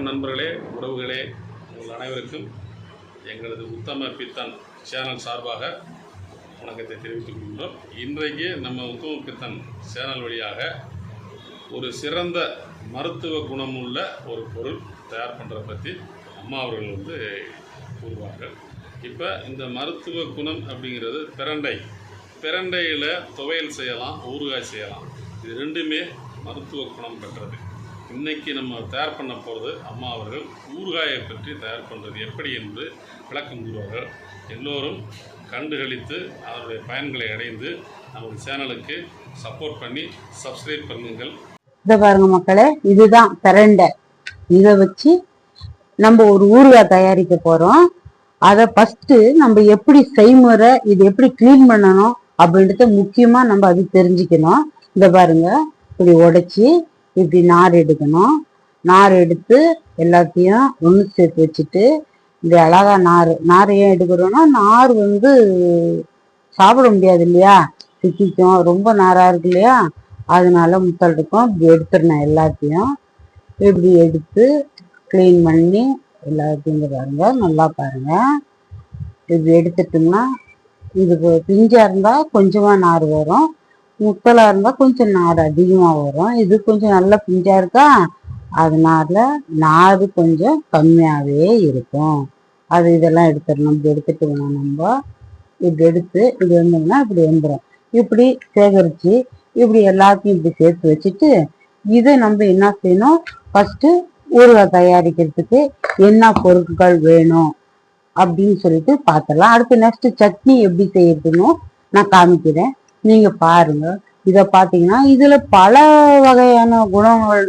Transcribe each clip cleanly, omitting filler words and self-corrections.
வணக்கம் நண்பர்களே, உறவுகளே, உங்கள் அனைவருக்கும் எங்களது உத்தம பித்தன் சேனல் சார்பாக வணக்கத்தை தெரிவித்துக் கொள்கின்றோம். இன்றைக்கு நம்ம உத்தம பித்தன் சேனல் வழியாக ஒரு சிறந்த மருத்துவ குணமுள்ள ஒரு பொருள் தயார் பண்ணுறதை பற்றி அம்மா அவர்கள் கூறுவார்கள். இப்போ இந்த மருத்துவ குணம் அப்படிங்கிறது பிரண்டையில் துவையல் செய்யலாம், ஊறுகாய் செய்யலாம். இது ரெண்டுமே மருத்துவ குணம் பெற்றது. இன்றைக்கி நம்ம தயார் பண்ண போகிறது அம்மா அவர்கள் ஊறுகாயை பற்றி தயார் பண்ணுறது எப்படி என்று விளக்கம் கூறுவார்கள். எல்லோரும் கண்டுகளித்து அதனுடைய பயன்களை அடைந்து நமது சேனலுக்கு சப்போர்ட் பண்ணி சப்ஸ்கிரைப் பண்ணுங்கள். இதை பாருங்க மக்களே, இதுதான் பிரண்டை. இதை வச்சு நம்ம ஒரு ஊறுகாய் தயாரிக்க போகிறோம். அதை ஃபஸ்ட்டு நம்ம எப்படி செய்முறை, இது எப்படி க்ளீன் பண்ணணும் அப்படின்றத முக்கியமாக நம்ம அது தெரிஞ்சுக்கணும். இதை பாருங்க, இப்படி உடைச்சி இப்படி நார் எடுக்கணும். நார் எடுத்து எல்லாத்தையும் ஒன்று சேர்த்து வச்சுட்டு இப்படி அழகா நார் ஏன் எடுக்கிறோன்னா, நார் சாப்பிட முடியாது இல்லையா, சிக்கிக்கும், ரொம்ப நாரா இருக்கு இல்லையா, அதனால முத்தல் இருக்கும். இப்படி எடுத்துடணும். எல்லாத்தையும் இப்படி எடுத்து க்ளீன் பண்ணி எல்லாத்தையும் பாருங்க, நல்லா பாருங்க. இப்படி எடுத்துட்டோம்னா இது பிஞ்சா இருந்தா கொஞ்சமா நார் வரும், முத்தலா இருந்தா கொஞ்சம் நார் அதிகமா வரும். இது கொஞ்சம் நல்ல பிஞ்சா இருக்கா, அதனால நார் கொஞ்சம் கம்மியாவே இருக்கும். இதெல்லாம் எடுத்துடணும். இப்படி எடுத்துட்டோம்னா நம்ம இப்படி எடுத்து இப்படி வந்தோம்னா இப்படி வந்துடும். இப்படி சேகரிச்சு இப்படி எல்லாத்தையும் இப்படி சேர்த்து வச்சுட்டு இதை நம்ம என்ன செய்யணும், ஃபர்ஸ்ட் ஊறுகாய் தயாரிக்கிறதுக்கு என்ன பொருட்கள் வேணும் அப்படின்னு சொல்லிட்டு பார்த்துடலாம். அடுத்து நெக்ஸ்ட் சட்னி எப்படி செய்யறதுன்னு நான் காமிக்கிறேன், நீங்க பாருங்க. இதை பார்த்தீங்கன்னா இதுல பல வகையான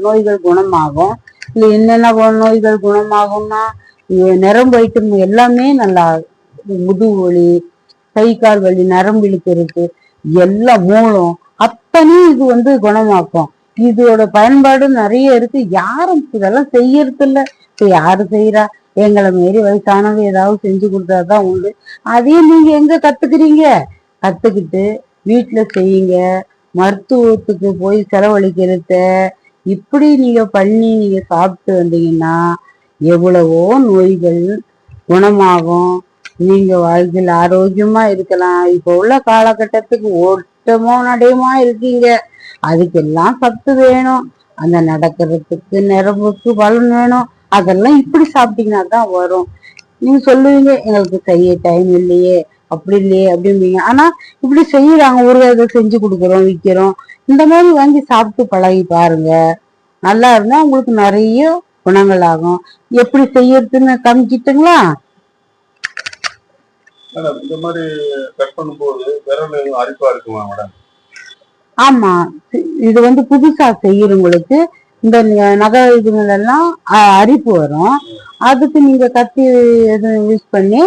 நோய்கள் குணமாகும். இல்லை என்னென்ன நோய்கள் குணமாகும்னா, நரம்பு ஐட்டம் எல்லாமே நல்லா, முதுகு வலி, கை கால் வலி, நரம்பு இழுக்கிறது, எல்லாம் மூலம் அத்தனையும் இது குணமாக்கும். இதோட பயன்பாடு நிறைய இருக்கு. யாரும் இதெல்லாம் செய்யறது இல்லை. இப்போ யாரு செய்யறா? எங்களை மாரி வயசானவங்க ஏதாவது செஞ்சு கொடுத்தாதான் உண்டு. அதையும் நீங்க எங்க கத்துக்கிறீங்க? கத்துக்கிட்டு வீட்டுல செய்யுங்க. மருத்துவத்துக்கு போய் செலவழிக்கிறத இப்படி நீங்க பண்ணி நீங்க சாப்பிட்டு வந்தீங்கன்னா எவ்வளவோ நோய்கள் குணமாகும். நீங்க வாழ்க்கையில் ஆரோக்கியமா இருக்கலாம். இப்போ உள்ள காலகட்டத்துக்கு ஓட்டமோ நடையுமா இருக்கீங்க, அதுக்கெல்லாம் சத்து வேணும். அந்த நடக்கிறதுக்கு நரம்புக்கு பலன் வேணும். அதெல்லாம் இப்படி சாப்பிட்டீங்கன்னா தான் வரும். நீங்க சொல்லுவீங்க எங்களுக்கு செய்ய டைம் இல்லையே, அப்படி இல்லையே அப்படிம்பீங்க. ஆனா இப்படி செய்யறாங்க, ஊறுகாய் செஞ்சு கொடுக்குறோம், விற்கிறோம். இந்த மாதிரி வாங்கி சாப்பிட்டு பழகி பாருங்க. நல்லா இருந்தா உங்களுக்கு நிறைய குணங்கள் ஆகும். எப்படி செய்யறதுன்னு காமிச்சிட்டுங்களா? இந்த மாதிரி கட் பண்ணும்போது விரல் அரிப்பா இருக்குமா மேடம்? ஆமா, இது புதுசா செய்யறவங்களுக்கு இந்த நகை இதுகள் எல்லாம் அரிப்பு வரும். அதுக்கு நீங்க கத்தி எதுவும் யூஸ் பண்ணி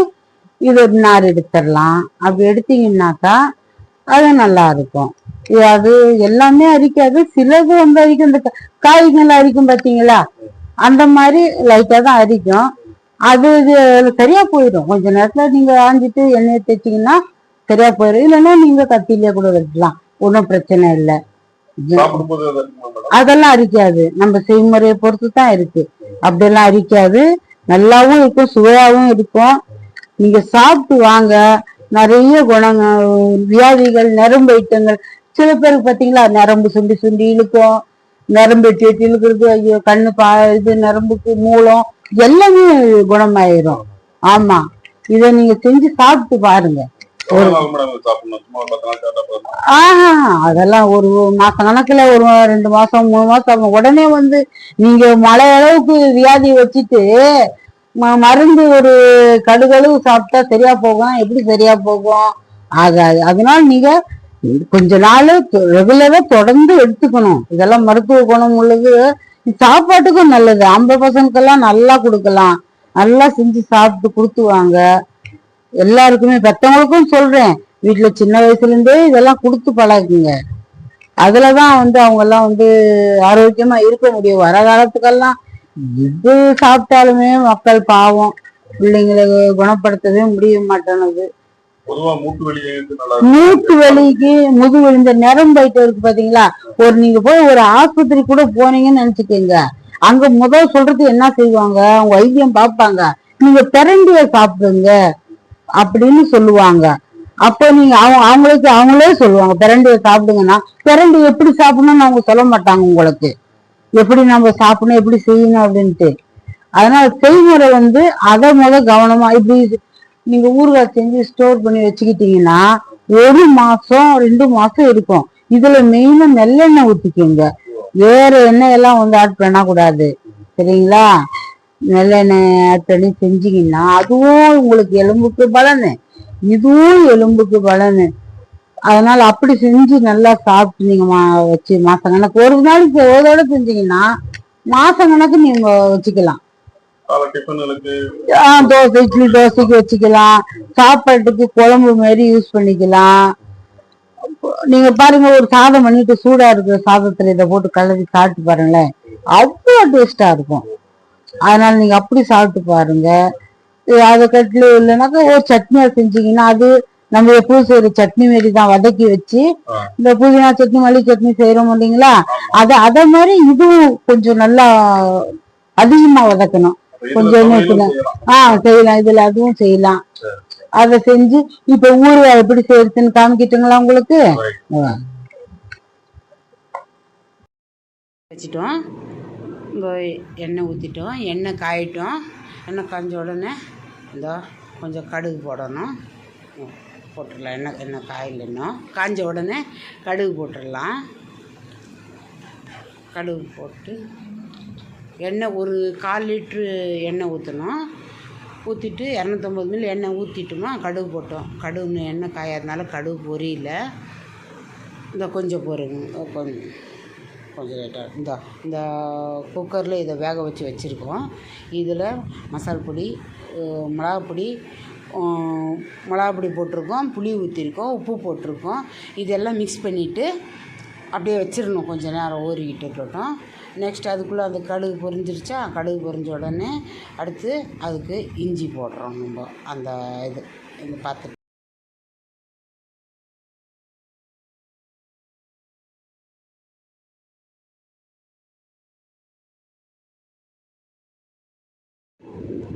இது ஒரு நார் எடுத்துடலாம். அப்படி எடுத்தீங்கன்னாக்கா அது நல்லா இருக்கும். அது எல்லாமே அரிக்காது, சிலது அரிக்கும். இந்த காய்கள் அரிக்கும் பார்த்தீங்களா, அந்த மாதிரி லைட்டா தான் அரிக்கும். அது சரியா போயிடும். கொஞ்ச நேரத்துல நீங்க ஆஞ்சிட்டு எண்ணெயை தேய்ச்சிங்கன்னா சரியா போயிடும். இல்லைன்னா நீங்க கத்திலே கூட வெட்டலாம், ஒன்றும் பிரச்சனை இல்லை. அதெல்லாம் அரிக்காது. நம்ம செய்முறையை பொறுத்து தான் இருக்கு. அப்படியெல்லாம் அரிக்காது, நல்லாவும் இருக்கும், சுவையாவும் இருக்கும். நீங்க சாப்பிட்டு வாங்க. நிறைய குணங்கள், வியாதிகள், நரம்பு ஐட்டங்கள். சில பேருக்கு பாத்தீங்களா, நரம்பு சுண்டி சுண்டி இழுக்கும், நரம்பு எட்டி எட்டி இழுக்கிறது, ஐயோ கண்ணு இது நரம்புக்கு மூலம் எல்லாமே குணமாயிரும். ஆமா, இத நீங்க செஞ்சு சாப்பிட்டு பாருங்க. அதெல்லாம் ஒரு மாசம் கணக்குல, ஒரு 2 மாசம் 3 மாசம் உடனே நீங்க மழை அளவுக்கு வியாதி வச்சுட்டு மருந்து ஒரு கடுகளவு சாப்பிட்டா சரியா போகும்? எப்படி சரியா போகும்? ஆகாது. அதனால நீங்க கொஞ்ச நாள் ரெகுலரா தொடர்ந்து எடுத்துக்கணும். இதெல்லாம் மருத்துவ குணம் உள்ளது, சாப்பாட்டுக்கும் நல்லது. 50% நல்லா கொடுக்கலாம். நல்லா செஞ்சு சாப்பிட்டு கொடுத்துவாங்க. எல்லாருக்குமே, பெத்தவங்களுக்கும் சொல்றேன், வீட்டுல சின்ன வயசுல இருந்தே இதெல்லாம் கொடுத்து பழகுங்க. அதுலதான் அவங்க எல்லாம் ஆரோக்கியமா இருக்க முடியும். வர காலத்துக்கெல்லாம் இது சாப்பிட்டாலுமே மக்கள் பாவம், பிள்ளைங்களை குணப்படுத்தவே முடிய மாட்டேனுது. மூட்டு வலிக்கு, முதுகு வலி, இந்த நரம்பு ஐட்டம் இருக்கு பாத்தீங்களா, நீங்க போய் ஒரு ஆஸ்பத்திரி கூட போனீங்கன்னு நினைச்சுக்கோங்க, அங்க முதல் சொல்றது என்ன செய்வாங்க, அவங்க வைத்தியம் பார்ப்பாங்க, நீங்க பிரண்டிய சாப்பிடுங்க அப்படின்னு சொல்லுவாங்க. அப்ப நீங்க அவங்களே சொல்லுவாங்க பிரண்டிய சாப்பிடுங்கன்னா, பிரண்டி எப்படி சாப்பிடணும்னு அவங்க சொல்ல மாட்டாங்க உங்களுக்கு, எப்படி நம்ம சாப்பிடணும் எப்படி செய்யணும் அப்படின்ட்டு. அதனால செய்முறை அதை கவனமா இப்படி நீங்க ஊறுகாய் செஞ்சு ஸ்டோர் பண்ணி வச்சுக்கிட்டீங்கன்னா 1 மாசம் 2 மாசம் இருக்கும். இதுல மெயினா நல்லெண்ணெய் ஊத்திக்கோங்க, வேற எண்ணெய் எல்லாம் ஆட் பண்ண கூடாது, சரிங்களா? நல்லெண்ணெய் ஆட் பண்ணி செஞ்சீங்கன்னா அதுவும் உங்களுக்கு எலும்புக்கு பலனு, இதுவும் எலும்புக்கு பலனு. அதனால அப்படி செஞ்சு நல்லா சாப்பிட்டு நீங்க வச்சு மாசம் கணக்கு ஒரு நாளைக்கு ஒரு தடவை செஞ்சீங்கன்னா மாசம் கணக்கு நீங்க வச்சுக்கலாம். தோசை இட்லி தோசைக்கு வச்சுக்கலாம், சாப்பாட்டுக்கு குழம்பு மாதிரி யூஸ் பண்ணிக்கலாம். நீங்க பாருங்க, ஒரு சாதம் பண்ணிட்டு சூடா இருக்கிற சாதத்துல இதை போட்டு கலந்து சாப்பிட்டு பாருங்களேன், அவ்வளோ டேஸ்டா இருக்கும். அதனால நீங்க அப்படி சாப்பிட்டு பாருங்க. அதை கட்டில இல்லைனாக்கா ஒரு சட்னியா செஞ்சீங்கன்னா அது நம்ம எப்பவும் செய்யற சட்னி மாரி தான், வதக்கி வச்சு இந்த புதினா சட்னி மல்லி சட்னி செய்யறோம் இல்லைங்களா, அதை மாதிரி இதுவும் கொஞ்சம் நல்லா அதிகமா வதக்கணும், கொஞ்சம் செய்யலாம், இதுல அதுவும் செய்யலாம். அதை செஞ்சு இப்ப ஊறுகாய் எப்படி செய்யறதுன்னு காமிக்கிட்டுங்களா உங்களுக்கு? வச்சுட்டோம், இந்த எண்ணெய் ஊற்றிட்டோம், எண்ணெய் காயிட்டோம். எண்ணெய் காய்ஞ்ச உடனே இந்த கொஞ்சம் கடுகு போடணும், போட்டுடலாம். எண்ணெய் காயிலன்னா காய்ஞ்ச உடனே கடுகு போட்டுடலாம். கடுகு போட்டு எண்ணெய் ஒரு 1/4 லிட்ரு எண்ணெய் ஊற்றணும். ஊற்றிட்டு 250 மில்லி எண்ணெய் ஊற்றிட்டோமா, கடுகு போட்டோம். கடுகு எண்ணெய் காயாதனால கடுகு பொரியல, இந்த கொஞ்சம் பொருங்க, கொஞ்சம் லேட்டாக இந்த குக்கரில் இதை வேக வச்சு வச்சுருக்கோம். இதில் மசால் பொடி, மிளகாப்பொடி போட்டிருக்கோம், புளி ஊற்றிருக்கோம், உப்பு போட்டிருக்கோம். இதெல்லாம் மிக்ஸ் பண்ணிவிட்டு அப்படியே வச்சிடணும், கொஞ்சம் நேரம் ஊறிக்கிட்டு இருக்கட்டும். நெக்ஸ்ட் அதுக்குள்ளே அந்த கடுகு பொரிஞ்சிருச்சா, கடுகு பொரிஞ்ச உடனே அடுத்து அதுக்கு இஞ்சி போடுறோம். நம்ம அந்த இந்த பாத்திரம்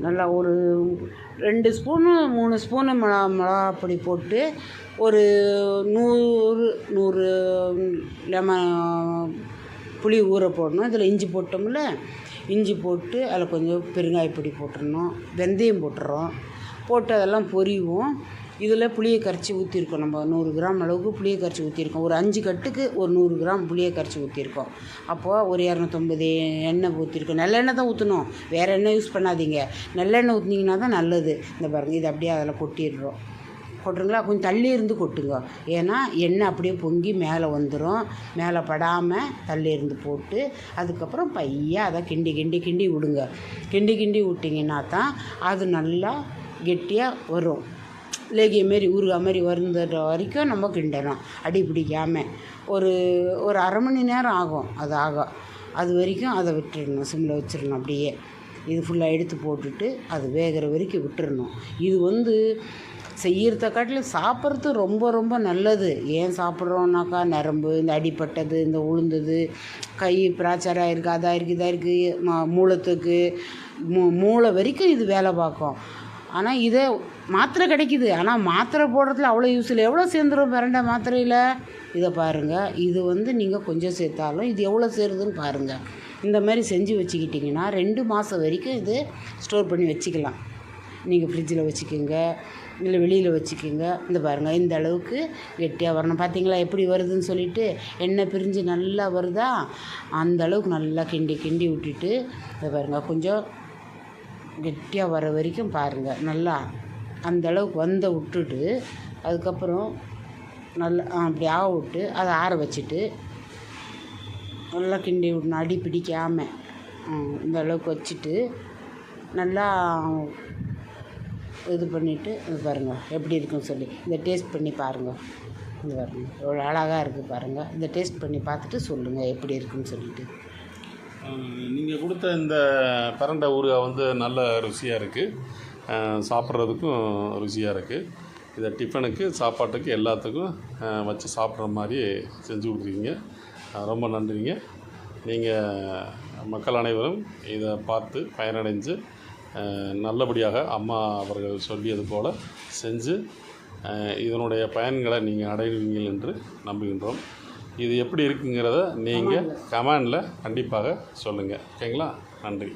நல்லா ஒரு 2 ஸ்பூனு 3 ஸ்பூனு மிளகாப்பொடி போட்டு ஒரு 100 லெமன் புளி ஊற போடணும். இதில் இஞ்சி போட்டோம்ல, இஞ்சி போட்டு அதில் கொஞ்சம் பெருங்காயப்பொடி போட்டுடணும், வெந்தயம் போட்டுறோம். போட்டு அதெல்லாம் பொரிவோம். இதில் புளியை கரைச்சி ஊற்றிருக்கோம். நம்ம 100 கிராம் அளவுக்கு புளியை கரைச்சி ஊற்றிருக்கோம். ஒரு 5 கட்டுக்கு ஒரு 100 கிராம் புளியை கரைச்சி ஊற்றிருக்கோம். அப்போது ஒரு 250 எண்ணெய் ஊற்றிருக்கோம். நல்லெண்ணெய் தான் ஊற்றணும், வேறு எண்ணெய் யூஸ் பண்ணாதீங்க. நல்லெண்ணெய் ஊற்றினீங்கன்னா தான் நல்லது. இந்த பாருங்கள், இது அப்படியே அதில் கொட்டிடுறோம். கொட்டுருங்களா, கொஞ்சம் தள்ளி இருந்து கொட்டுங்க, ஏன்னா எண்ணெய் அப்படியே பொங்கி மேலே வந்துடும். மேலே படாமல் தள்ளி இருந்து போட்டு அதுக்கப்புறம் பையா அதை கிண்டி விடுங்க. கிண்டி விட்டிங்கன்னா தான் அது நல்லா கெட்டியாக வரும். லேகிய மாரி ஊறுகாய் மாதிரி வருந்துற வரைக்கும் நம்ம கிண்டணும், அடி பிடிக்காமல். ஒரு 1/2 மணி நேரம் ஆகும், அது வரைக்கும் அதை விட்டுடணும், சிம்மில் வச்சிடணும். அப்படியே இது ஃபுல்லாக எடுத்து போட்டுட்டு அது வேகிற வரைக்கும் விட்டுறணும். இது செய்யறத காட்டிலும் சாப்பிட்றது ரொம்ப ரொம்ப நல்லது. ஏன் சாப்பிட்றோன்னாக்கா, நரம்பு, இந்த அடிப்பட்டது, இந்த உளுந்தது, கை பிராச்சர் ஆகிருக்கு, இதாக இருக்குது, மூலத்துக்கு மூளை வரைக்கும் இது வேலை பார்க்கும். ஆனால் இதை மாத்திரை கிடைக்கிது, ஆனால் மாத்திரை போடுறதுல அவ்வளோ யூஸ் இல்லை. எவ்வளோ சேர்ந்துடும் பிரண்டை மாத்திரையில்? இதை பாருங்கள், இது நீங்கள் கொஞ்சம் சேர்த்தாலும் இது எவ்வளோ சேருதுன்னு பாருங்கள். இந்த மாதிரி செஞ்சு வச்சுக்கிட்டிங்கன்னா 2 மாதம் வரைக்கும் இது ஸ்டோர் பண்ணி வச்சுக்கலாம். நீங்கள் ஃப்ரிட்ஜில் வச்சுக்கோங்க, இல்லை வெளியில் வச்சுக்கோங்க. இந்த பாருங்கள், இந்த அளவுக்கு கெட்டியாக வரணும். பார்த்தீங்களா எப்படி வருதுன்னு சொல்லிட்டு, எண்ணெய் பிரிஞ்சு நல்லா வருதா? அந்த அளவுக்கு நல்லா கிண்டி விட்டுட்டு இதை பாருங்கள், கொஞ்சம் கெட்டியாக வர வரைக்கும் பாருங்கள். நல்லா அந்த அளவுக்கு விட்டுட்டு அதுக்கப்புறம் நல்லா அப்படி விட்டு அதை ஆற வச்சுட்டு நல்லா கிண்டி விடணும், அடி பிடிக்காமல். இந்த அளவுக்கு வச்சுட்டு நல்லா இது பண்ணிவிட்டு இது பாருங்கள் எப்படி இருக்குன்னு சொல்லி இதை டேஸ்ட் பண்ணி பாருங்கள். இது பாருங்கள் எவ்வளோ அழகாக இருக்குது பாருங்கள். இதை டேஸ்ட் பண்ணி பார்த்துட்டு சொல்லுங்கள் எப்படி இருக்குன்னு சொல்லிவிட்டு. நீங்கள் கொடுத்த இந்த பிரண்டை ஊறுகாய் நல்ல ருசியாக இருக்குது, சாப்பிட்றதுக்கும் ருசியாக இருக்குது. இதை டிஃபனுக்கு, சாப்பாட்டுக்கு, எல்லாத்துக்கும் வச்சு சாப்பிட்ற மாதிரி செஞ்சு கொடுக்குறீங்க. ரொம்ப நன்றிங்க. நீங்கள் மக்கள் அனைவரும் இதை பார்த்து பயனடைஞ்சு நல்லபடியாக அம்மா அவர்கள் சொல்லியது போல் செஞ்சு இதனுடைய பயன்களை நீங்கள் அடைவீங்கள் என்று நம்புகின்றோம். இது எப்படி இருக்குங்கிறத நீங்கள் கமெண்டில் கண்டிப்பாக சொல்லுங்கள். ஓகேங்களா? நன்றி.